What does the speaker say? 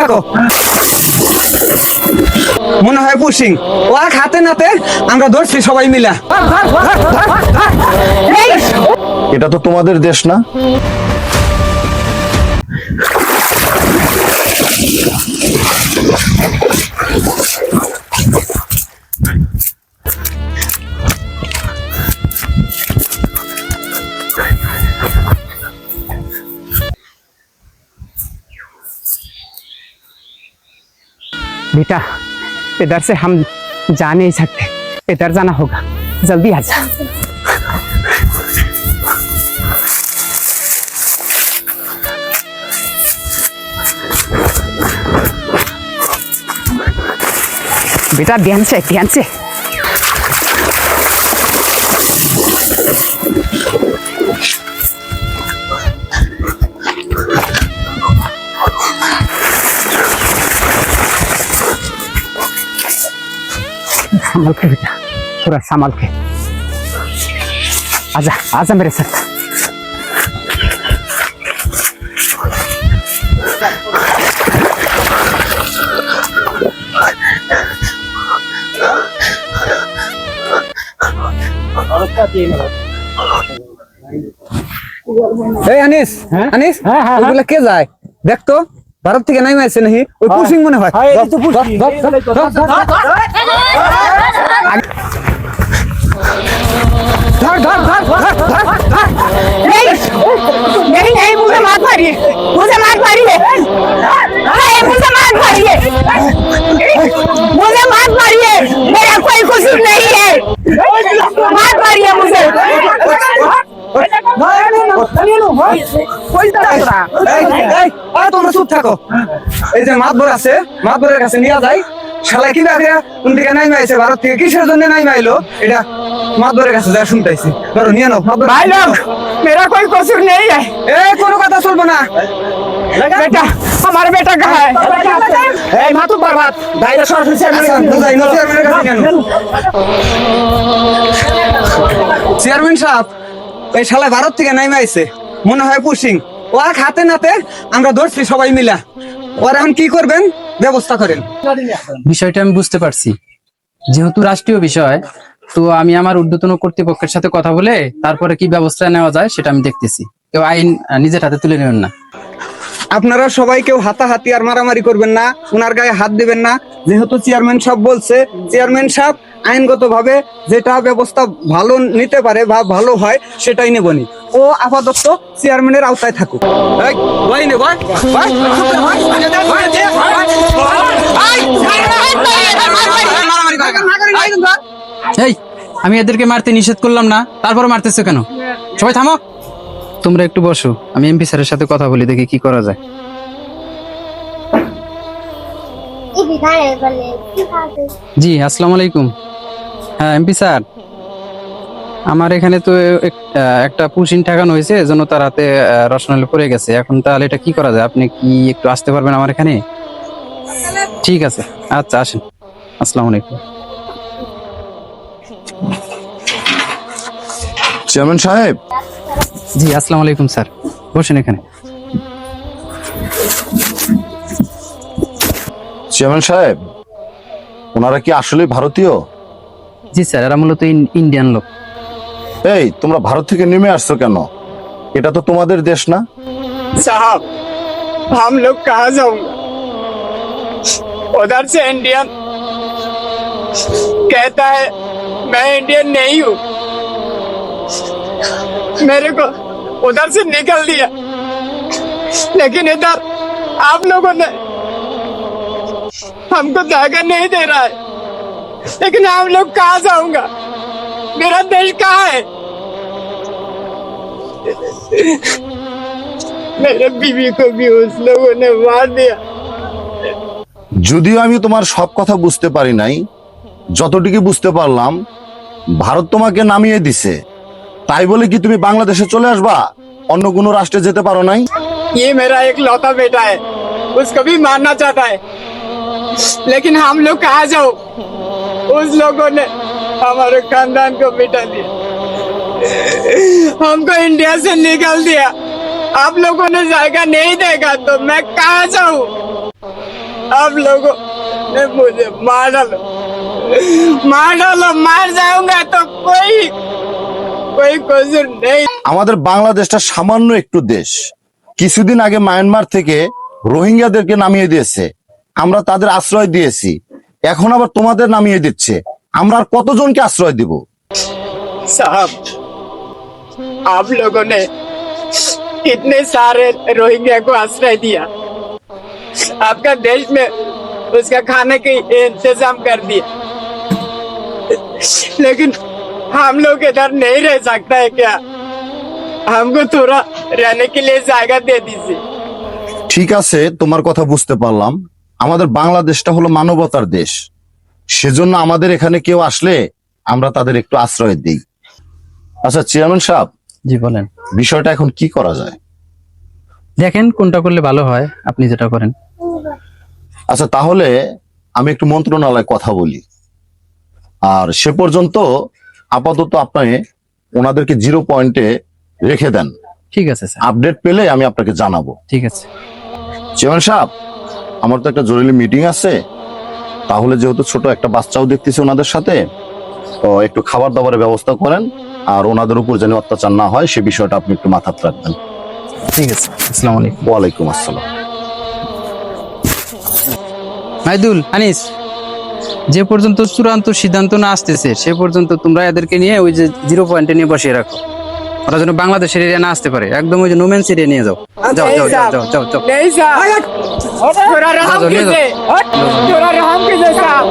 থাকো। মনে হয় পুশিং ও আর হাতে নাতে আমরা ধরছি সবাই মিলা। এটা তো তোমাদের দেশ না? बेटा इधर से हम जा नहीं सकते, इधर जाना होगा, जल्दी आ जा। बेटा ध्यान से ध्यान से। संभल के बेटा, थोड़ा संभल के। आजा आजा मेरे साथ। এই আনিস, আনিস ওগুলা কে যায় দেখ তো, ভারত থেকে নাইমা আছে নাকি? ওই পুশিং মনে হয়। ধর ধর ধর ধর ধর ধর। नहीं नहीं मुझे मार मारिए, मुझे मार मारिए, मुझे मार मारिए, मुझे मार मारिए, मेरा कोई कसूर नहीं है, मार मारिए मुझे। তোমরা চুপ থাকো। এই যে মাতবর আছে, মাতবরের কাছে নিয়ে যাই। শালাই কি দেখে কোন থেকে নাইমা আইছে, ভারত থেকে কিসের জন্য নাইমা আইলো, এটা মাতবরের কাছে যা শুনতেছি। ধরো নিয়ে নাও। भाई लोग मेरा कोई कसूर नहीं है। এই কোনো কথা চলবো না। बेटा हमारा बेटा कहाँ है? ए मातू बर्बाद दायरा सरासরি চেয়ারম্যান সাহেব, এই শালা ভারত থেকে নাইমা আইছে, মনে হয় পুশিং ও আর হাতে নাতে আমরা ধরছি সবাই মিলা। ওর এখন কি করবেন ব্যবস্থা করেন। বিষয়টা আমি বুঝতে পারছি, যেহেতু রাষ্ট্রীয় বিষয়, তো আমি আমার ঊর্ধ্বতন কর্তৃপক্ষের সাথে কথা বলে তারপরে কি ব্যবস্থা নেওয়া যায় সেটা আমি দেখতেছি। কেউ আইন নিজের হাতে তুলে নেবেন না। আপনারা সবাই কেউ হাতাহাতি আর মারামারি করবেন না, ওনার গায়ে হাত দিবেন না। যেহেতু চেয়ারম্যান সাহেব বলছে, চেয়ারম্যান সাহেব আইনগত ভাবে যেটা ব্যবস্থা ভালো নিতে পারে বা ভালো হয় সেটাই নেবনি। ও আপাতত চেয়ারম্যানের আওতায় থাকুক। এই, বই নে, বই, বই, এই আমি এদেরকে মারতে নিষেধ করলাম না, তারপরে মারতেছো কেন? সবাই থামো, তোমরা একটু বসো, আমি এমপি স্যারের সাথে কথা বলি, দেখি কি করা যায়। জি আসসালামু আলাইকুম। হ্যাঁ এমপি স্যার, আমার এখানে তো একটা পুশিং ঠেকানো হয়েছে, এজন্য তার হাতে রসনালি পড়ে গেছে। এখন তাহলে এটা কি করা যায়? আপনি কি একটু আসতে পারবেন আমার এখানে? ঠিক আছে, আচ্ছা আসেন। আসসালামু আলাইকুম। চেয়ারম্যান সাহেব। জি আসসালামু আলাইকুম স্যার, বসেন এখানে। চেয়ারম্যান সাহেব, ওনারা কি আসলে ভারতীয়? জি স্যার, এরা মূলত ইন্ডিয়ান লোক। এই তোমরা ভারত থেকে নেমে আসছো কেন? এটা তো তোমাদের দেশ না? साहब हम लोग कहाँ जाऊंगा? उधर से इंडियन कहता है मैं इंडियन नहीं हूँ, मेरे को उधर से निकल दिया, लेकिन इधर आप लोगों ने हमको जगह नहीं दे रहा है। लेकिन हम लोग कहाँ जाऊंगा? मेरा देश कहाँ है? मेरे बीवी को भी उस लोगों ने मार दिया। যদিও আমি তোমার সব কথা বুঝতে পারি নাই, যতটুকু বুঝতে পারলাম ভারত তোমাকে নামিয়ে দিছে, তাই বলে কি তুমি বাংলাদেশে চলে আসবা? অন্য কোনো রাষ্ট্রে যেতে পারো নাই? ये मेरा एक लौता बेटा है, उसको भी मारना चाहता है, लेकिन हम लोग कहाँ जाओ? उस लोगों ने हमारे खानदान को मिटा दिया, हमको इंडिया से निकाल दिया। आप लोगों ने जायका नहीं देगा तो मैं कहाँ जाऊँ? आप लोगों ने मुझे मार डालो, मार जाऊंगा तो कोई कसूर नहीं। আমাদের বাংলাদেশটা সামান্য একটু দেশ। কিছুদিন আগে মায়ানমার থেকে রোহিঙ্গাদেরকে নামিয়ে দিয়েছে, আমরা তাদের আশ্রয় দিয়েছি, এখন আবার তোমাদের নামিয়ে দিচ্ছে। আমরা আর কতজনকে আশ্রয় দিব? साहब, आप लोगों ने कितने सारे रोहिंग्या को आश्रय दिया, आपका देश में उसका खाने के इंतजाम कर दिया, लेकिन हम लोग इधर नहीं रह सकता है क्या? हमको थोड़ा रहने के लिए जगह दे दीजिए। ঠিক আছে, তোমার কথা বুঝতে পারলাম। আমাদের বাংলাদেশটা হলো মানবতার দেশ, সেজন্য আমাদের এখানে কেউ আসলে আমরা তাদের একটু আশ্রয় দিই। আচ্ছা চেয়ারম্যান সাহেব, জি বলেন। বিষয়টা এখন কি করা যায়? দেখেন কোনটা করলে ভালো হয়, আপনি যেটা করেন। আচ্ছা তাহলে আমি একটু মন্ত্রণালয়ে কথা বলি, আর সে পর্যন্ত আপাতত আপনি ওনাদেরকে 0 পয়েন্টে রেখে দেন। ঠিক আছে স্যার, আপডেট পেলে আমি আপনাকে জানাবো। ঠিক আছে। চেয়ারম্যান সাহেব, আমার তো একটা জরুরি মিটিং আছে, তাহলে যেহেতু ছোট একটা বাচ্চাও দেখতেছি ওনাদের সাথে, তো একটু খাবার দাবারের ব্যবস্থা করেন, আর ওনাদের উপর যেন অত্যাচার না হয় সে বিষয়টা আপনি একটু মাথায় রাখবেন। ঠিক আছে, আসসালামু আলাইকুম। ওয়ালাইকুম আসসালাম। মাইদুল, আনিস, যে পর্যন্ত চূড়ান্ত সিদ্ধান্ত না আসতেছে সে পর্যন্ত তোমরা এদেরকে নিয়ে ওই যে 0 পয়েন্টে নিয়ে বসিয়ে রাখো, ওরা যেন বাংলাদেশের এরিয়া না আসতে পারে। একদম ওই যে নোম্যান্স এরিয়া নিয়ে যাও। যাও যাও যাও যাও যাও যাও। नहीं साहब, थोड़ा रहम ले जाओ। कीजिए, थोड़ा रहम कीजिए साहब।